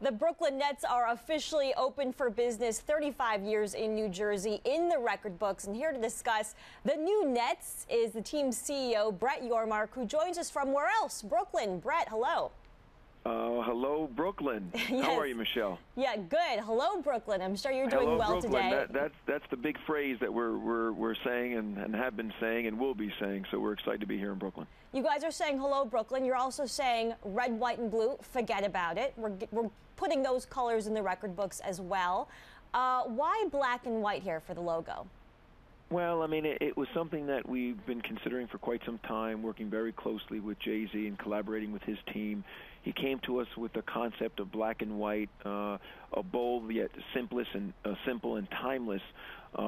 The Brooklyn Nets are officially open for business, 35 years in New Jersey in the record books. And here to discuss the new Nets is the team's CEO, Brett Yormark, who joins us from where else? Brooklyn. Brett, hello. Hello, Brooklyn. Yes. How are you, Michelle? Yeah, good. Hello, Brooklyn. I'm sure you're doing well Brooklyn. today. That's the big phrase that we're saying and have been saying and will be saying. So we're excited to be here in Brooklyn. You guys are saying hello, Brooklyn. You're also saying red, white, and blue. Forget about it. We're putting those colors in the record books as well. Why black and white here for the logo? Well, I mean, it was something that we've been considering for quite some time, working very closely with Jay-Z and collaborating with his team. He came to us with the concept of black and white, a bold yet simple and timeless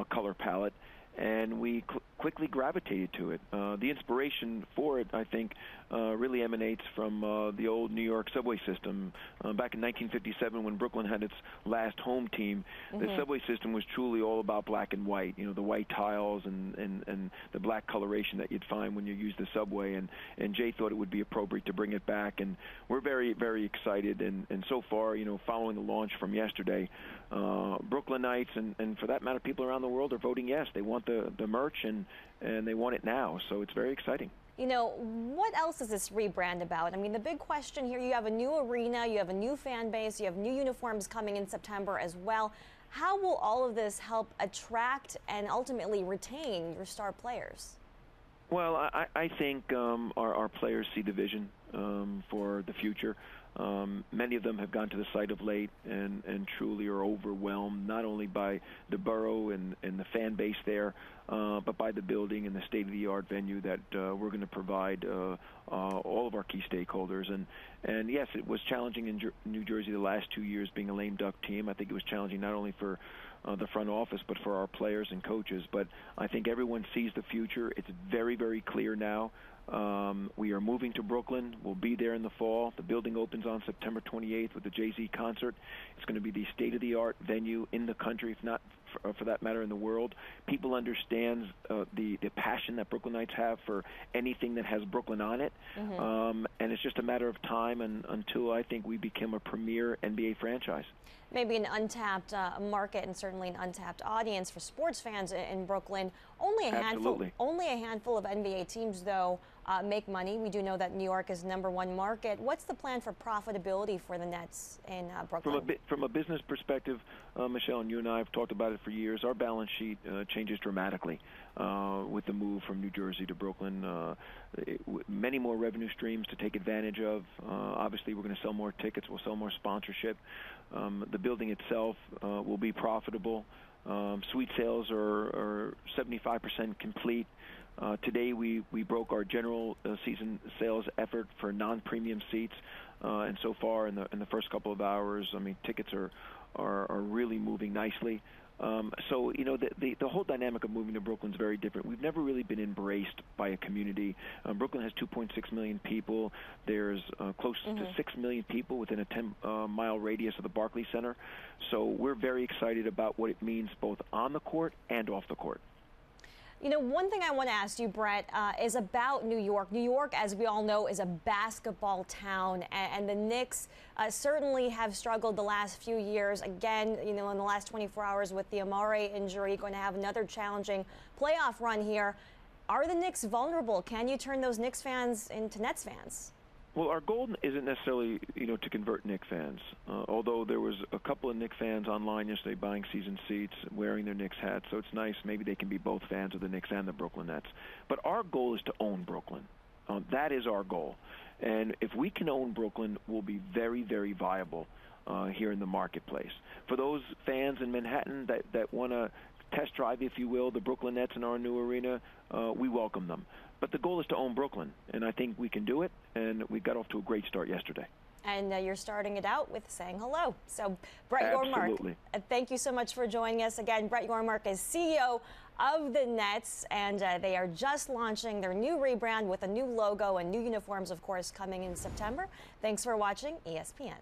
color palette, and we quickly gravitated to it. The inspiration for it, I think, really emanates from the old New York subway system. Back in 1957, when Brooklyn had its last home team, the subway system was truly all about black and white. You know, the white tiles and the black coloration that you'd find when you use the subway. And Jay thought it would be appropriate to bring it back, and we're very, very excited. And so far, you know, following the launch from yesterday, Brooklynites and for that matter, people around the world are voting yes. They want the merch and they want it now. So it's very exciting. You know, what else is this rebrand about? I mean, the big question here, you have a new arena, you have a new fan base, you have new uniforms coming in September as well. How will all of this help attract and ultimately retain your star players? Well, I think our players see the vision for the future. Many of them have gone to the site of late and truly are overwhelmed, not only by the borough and the fan base there, but by the building and the state-of-the-art venue that we're going to provide all of our key stakeholders. And yes, it was challenging in New Jersey the last 2 years being a lame duck team. I think it was challenging not only for the front office, but for our players and coaches. But I think everyone sees the future. It's very, very clear now. We are moving to Brooklyn. We'll be there in the fall. The building opens on September 28th with the Jay-Z concert. It's going to be the state-of-the-art venue in the country, if not for that matter in the world. People understand the passion that Brooklynites have for anything that has Brooklyn on it. And it's just a matter of time until I think we become a premier NBA franchise. Maybe an untapped market and certainly an untapped audience for sports fans in Brooklyn. Only a handful of NBA teams, though, make money. We do know that New York is #1 market. What's the plan for profitability for the Nets in Brooklyn? From a business perspective, Michelle, and you and I have talked about it for years, our balance sheet changes dramatically with the move from New Jersey to Brooklyn. Many more revenue streams to take advantage of. Obviously, we're going to sell more tickets. We'll sell more sponsorship. The building itself will be profitable. Suite sales are 75% complete. Today we broke our general season sales effort for non-premium seats, and so far in the first couple of hours, I mean, tickets are really moving nicely. So, you know, the whole dynamic of moving to Brooklyn is very different. We've never really been embraced by a community. Brooklyn has 2.6 million people. There's close to 6 million people within a 10-mile radius of the Barclays Center. So we're very excited about what it means both on the court and off the court. You know, one thing I want to ask you, Brett, is about New York. New York, as we all know, is a basketball town, and the Knicks certainly have struggled the last few years. Again, you know, in the last 24 hours with the Amare injury, going to have another challenging playoff run here. Are the Knicks vulnerable? Can you turn those Knicks fans into Nets fans? Well, our goal isn't necessarily, you know, to convert Knicks fans. Although there was a couple of Knicks fans online yesterday buying season seats, wearing their Knicks hats, so it's nice. Maybe they can be both fans of the Knicks and the Brooklyn Nets. But our goal is to own Brooklyn. That is our goal. And if we can own Brooklyn, we'll be very, very viable here in the marketplace. For those fans in Manhattan that want to test drive, if you will, the Brooklyn Nets in our new arena, we welcome them. But the goal is to own Brooklyn, and I think we can do it, and we got off to a great start yesterday. And you're starting it out with saying hello. So, Brett Yormark, thank you so much for joining us. Again, Brett Yormark is CEO of the Nets, and they are just launching their new rebrand with a new logo and new uniforms, of course, coming in September. Thanks for watching ESPN.